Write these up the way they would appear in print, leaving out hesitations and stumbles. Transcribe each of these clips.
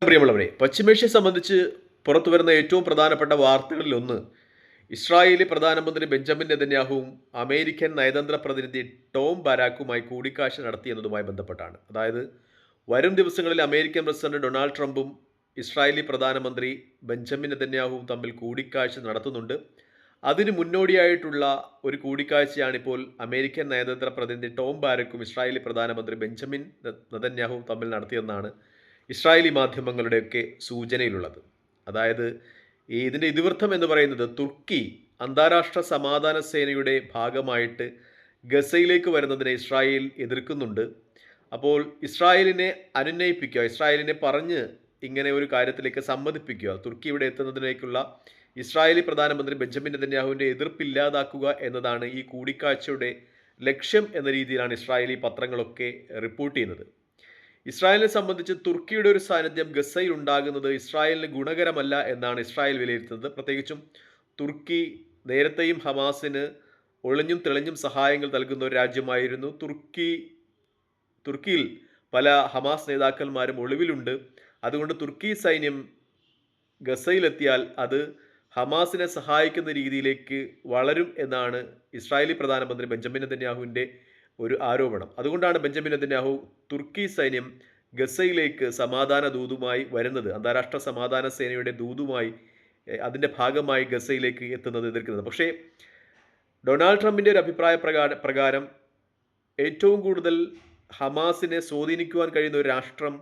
പ്രിയമുള്ളവരെ, പശ്ചിമേഷ്യയെ സംബന്ധിച്ച് പുറത്തുവരുന്ന ഏറ്റവും പ്രധാനപ്പെട്ട വാർത്തകളിലൊന്ന് ഇസ്രായേലി പ്രധാനമന്ത്രി ബെഞ്ചമിൻ നെതന്യാഹുവും അമേരിക്കൻ നയതന്ത്ര പ്രതിനിധി ടോം ബാരാക്കുമായി കൂടിക്കാഴ്ച നടത്തിയെന്നതുമായി ബന്ധപ്പെട്ടാണ്. അതായത് വരും ദിവസങ്ങളിൽ അമേരിക്കൻ പ്രസിഡന്റ് ഡൊണാൾഡ് ട്രംപും ഇസ്രായേലി പ്രധാനമന്ത്രി ബെഞ്ചമിൻ നെതന്യാഹുവും തമ്മിൽ കൂടിക്കാഴ്ച നടത്തുന്നുണ്ട്. അതിന് മുന്നോടിയായിട്ടുള്ള ഒരു കൂടിക്കാഴ്ചയാണിപ്പോൾ അമേരിക്കൻ നയതന്ത്ര പ്രതിനിധി ടോം ബാരക്കും ഇസ്രായേലി പ്രധാനമന്ത്രി ബെഞ്ചമിൻ നെതന്യാഹുവും തമ്മിൽ നടത്തിയെന്നാണ് ഇസ്രായേലി മാധ്യമങ്ങളുടെയൊക്കെ സൂചനയിലുള്ളത്. അതായത് ഇതിൻ്റെ ഇതിവൃത്തം എന്ന് പറയുന്നത് തുർക്കി അന്താരാഷ്ട്ര സമാധാന സേനയുടെ ഭാഗമായിട്ട് ഗസയിലേക്ക് വരുന്നതിനെ ഇസ്രായേൽ എതിർക്കുന്നുണ്ട്. അപ്പോൾ ഇസ്രായേലിനെ അനുനയിപ്പിക്കുക, ഇസ്രായേലിനെ പറഞ്ഞ് ഇങ്ങനെ ഒരു കാര്യത്തിലേക്ക് സമ്മതിപ്പിക്കുക, തുർക്കി ഇവിടെ എത്തുന്നതിലേക്കുള്ള ഇസ്രായേലി പ്രധാനമന്ത്രി ബെഞ്ചമിൻ നെതന്യാഹുവിൻ്റെ എതിർപ്പില്ലാതാക്കുക എന്നതാണ് ഈ കൂടിക്കാഴ്ചയുടെ ലക്ഷ്യം എന്ന രീതിയിലാണ് ഇസ്രായേലി പത്രങ്ങളൊക്കെ റിപ്പോർട്ട് ചെയ്യുന്നത്. ഇസ്രായേലിനെ സംബന്ധിച്ച് തുർക്കിയുടെ ഒരു സാന്നിധ്യം ഗസയിൽ ഉണ്ടാകുന്നത് ഇസ്രായേലിന് ഗുണകരമല്ല എന്നാണ് ഇസ്രായേൽ വിലയിരുത്തുന്നത്. പ്രത്യേകിച്ചും തുർക്കി നേരത്തെയും ഹമാസിന് ഒളിഞ്ഞും തെളിഞ്ഞും സഹായങ്ങൾ നൽകുന്ന ഒരു രാജ്യമായിരുന്നു. തുർക്കിയിൽ പല ഹമാസ് നേതാക്കന്മാരും ഒളിവിലുണ്ട്. അതുകൊണ്ട് തുർക്കി സൈന്യം ഗസയിലെത്തിയാൽ അത് ഹമാസിനെ സഹായിക്കുന്ന രീതിയിലേക്ക് വളരും എന്നാണ് ഇസ്രായേലി പ്രധാനമന്ത്രി ബെഞ്ചമിൻ നെതന്യാഹുവിൻ്റെ ഒരു ആരോപണം. അതുകൊണ്ടാണ് ബെഞ്ചമിൻ നെതന്യാഹു തുർക്കി സൈന്യം ഗസയിലേക്ക് സമാധാന ദൂതുമായി വരുന്നത്, അന്താരാഷ്ട്ര സമാധാന സേനയുടെ ദൂതുമായി അതിൻ്റെ ഭാഗമായി ഗസയിലേക്ക് എത്തുന്നത്, എതിർക്കുന്നത്. പക്ഷേ ഡൊണാൾഡ് ട്രംപിൻ്റെ ഒരു അഭിപ്രായ പ്രകാരം ഏറ്റവും കൂടുതൽ ഹമാസിനെ സ്വാധീനിക്കുവാൻ കഴിയുന്ന ഒരു രാഷ്ട്രം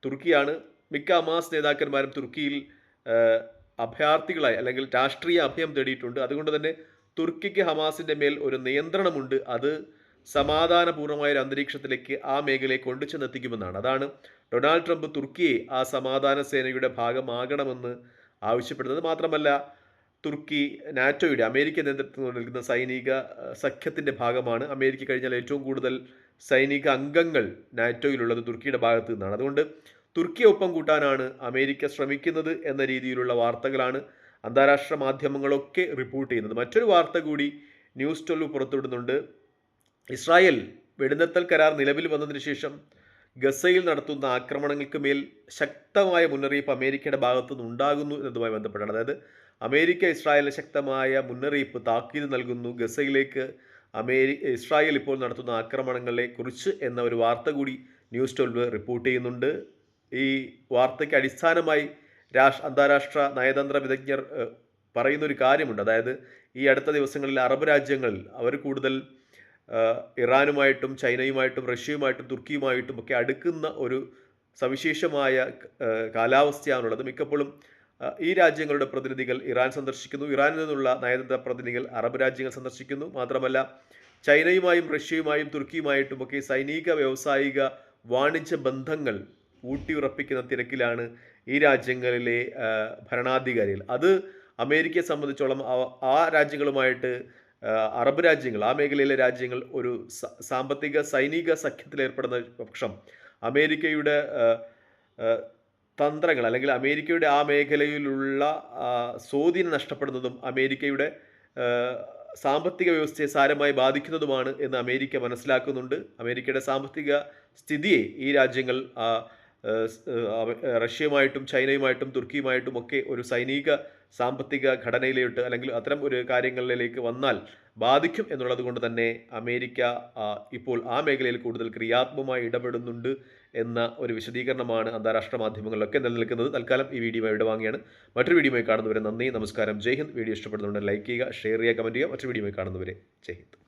തുർക്കിയാണ്. മിക്ക ഹമാസ് നേതാക്കന്മാരും തുർക്കിയിൽ അഭയാർത്ഥികളായി അല്ലെങ്കിൽ രാഷ്ട്രീയ അഭയം തേടിയിട്ടുണ്ട്. അതുകൊണ്ട് തന്നെ തുർക്കിക്ക് ഹമാസിൻ്റെ മേൽ ഒരു നിയന്ത്രണമുണ്ട്. അത് സമാധാനപൂർണ്ണമായ ഒരു അന്തരീക്ഷത്തിലേക്ക് ആ മേഖലയെ കൊണ്ടുചെന്നെത്തിക്കുമെന്നാണ്. അതാണ് ഡൊണാൾഡ് ട്രംപ് തുർക്കിയെ ആ സമാധാന സേനയുടെ ഭാഗമാകണമെന്ന് ആവശ്യപ്പെടുന്നത്. മാത്രമല്ല തുർക്കി നാറ്റോയുടെ അമേരിക്ക നേതൃത്വം നൽകുന്ന സൈനിക സഖ്യത്തിൻ്റെ ഭാഗമാണ്. അമേരിക്ക കഴിഞ്ഞാൽ ഏറ്റവും കൂടുതൽ സൈനിക അംഗങ്ങൾ നാറ്റോയിലുള്ളത് തുർക്കിയുടെ ഭാഗത്തു നിന്നാണ്. അതുകൊണ്ട് തുർക്കിയെ ഒപ്പം കൂട്ടാനാണ് അമേരിക്ക ശ്രമിക്കുന്നത് എന്ന രീതിയിലുള്ള വാർത്തകളാണ് അന്താരാഷ്ട്ര മാധ്യമങ്ങളൊക്കെ റിപ്പോർട്ട് ചെയ്യുന്നത്. മറ്റൊരു വാർത്ത കൂടി ന്യൂസ് 12 പുറത്തുവിടുന്നുണ്ട്. ഇസ്രായേൽ വെടിനിർത്തൽ കരാർ നിലവിൽ വന്നതിന് ശേഷം ഗസയിൽ നടത്തുന്ന ആക്രമണങ്ങൾക്ക് മേൽ ശക്തമായ മുന്നറിയിപ്പ് അമേരിക്കയുടെ ഭാഗത്തു നിന്ന് ഉണ്ടാകുന്നു എന്നതുമായി ബന്ധപ്പെട്ടാണ്. അതായത് അമേരിക്ക ഇസ്രായേലിന് ശക്തമായ മുന്നറിയിപ്പ്, താക്കീത് നൽകുന്നു ഗസയിലേക്ക് ഇസ്രായേൽ ഇപ്പോൾ നടത്തുന്ന ആക്രമണങ്ങളെ കുറിച്ച് എന്ന ഒരു വാർത്ത കൂടി ന്യൂസ് 12 റിപ്പോർട്ട് ചെയ്യുന്നുണ്ട്. ഈ വാർത്തയ്ക്ക് അടിസ്ഥാനമായി അന്താരാഷ്ട്ര നയതന്ത്ര വിദഗ്ധർ പറയുന്നൊരു കാര്യമുണ്ട്. അതായത് ഈ അടുത്ത ദിവസങ്ങളിൽ അറബ് രാജ്യങ്ങൾ അവർ കൂടുതൽ ഇറാനുമായിട്ടും ചൈനയുമായിട്ടും റഷ്യയുമായിട്ടും തുർക്കിയുമായിട്ടും ഒക്കെ അടുക്കുന്ന ഒരു സവിശേഷമായ കാലാവസ്ഥയാണുള്ളത്. മിക്കപ്പോഴും ഈ രാജ്യങ്ങളുടെ പ്രതിനിധികൾ ഇറാൻ സന്ദർശിക്കുന്നു, ഇറാനിൽ നിന്നുള്ള നയതന്ത്ര പ്രതിനിധികൾ അറബ് രാജ്യങ്ങൾ സന്ദർശിക്കുന്നു. മാത്രമല്ല ചൈനയുമായും റഷ്യയുമായും തുർക്കിയുമായിട്ടും ഒക്കെ സൈനിക വ്യാവസായിക വാണിജ്യ ബന്ധങ്ങൾ ഊട്ടിയുറപ്പിക്കുന്ന തിരക്കിലാണ് ഈ രാജ്യങ്ങളിലെ ഭരണാധികാരികൾ. അത് അമേരിക്കയെ സംബന്ധിച്ചോളം ആ രാജ്യങ്ങളുമായിട്ട് അറബ് രാജ്യങ്ങൾ, ആ മേഖലയിലെ രാജ്യങ്ങൾ ഒരു സാമ്പത്തിക സൈനിക സഖ്യത്തിലേർപ്പെടുന്ന പക്ഷം അമേരിക്കയുടെ തന്ത്രങ്ങൾ അല്ലെങ്കിൽ അമേരിക്കയുടെ ആ മേഖലയിലുള്ള സ്വാധീനം നഷ്ടപ്പെടുന്നതും അമേരിക്കയുടെ സാമ്പത്തിക വ്യവസ്ഥയെ സാരമായി ബാധിക്കുന്നതുമാണ് എന്ന് അമേരിക്ക മനസ്സിലാക്കുന്നുണ്ട്. അമേരിക്കയുടെ സാമ്പത്തിക സ്ഥിതിയെ ഈ രാജ്യങ്ങൾ റഷ്യയുമായിട്ടും ചൈനയുമായിട്ടും തുർക്കിയുമായിട്ടും ഒക്കെ ഒരു സൈനിക സാമ്പത്തിക ഘടനയിലോട്ട് അല്ലെങ്കിൽ അത്തരം ഒരു കാര്യങ്ങളിലേക്ക് വന്നാൽ ബാധിക്കും എന്നുള്ളത് കൊണ്ട് തന്നെ അമേരിക്ക ഇപ്പോൾ ആ മേഖലയിൽ കൂടുതൽ ക്രിയാത്മകമായി ഇടപെടുന്നുണ്ട് എന്ന ഒരു വിശദീകരണമാണ് അന്താരാഷ്ട്ര മാധ്യമങ്ങളിലൊക്കെ നിലനിൽക്കുന്നത്. തൽക്കാലം ഈ വീഡിയോ ഇവിടെ വാങ്ങിയാണ്. മറ്റൊരു വീഡിയോ കാണുന്നവരെ നന്ദി, നമസ്കാരം, ജയ് ഹിന്ദ്. വീഡിയോ ഇഷ്ടപ്പെടുന്നുണ്ടെങ്കിൽ ലൈക്ക് ചെയ്യുക, ഷെയർ ചെയ്യുക, കമൻറ്റ് ചെയ്യുക. മറ്റൊരു വീഡിയോ കാണുന്നവരെ ജയ് ഹിന്ദ്.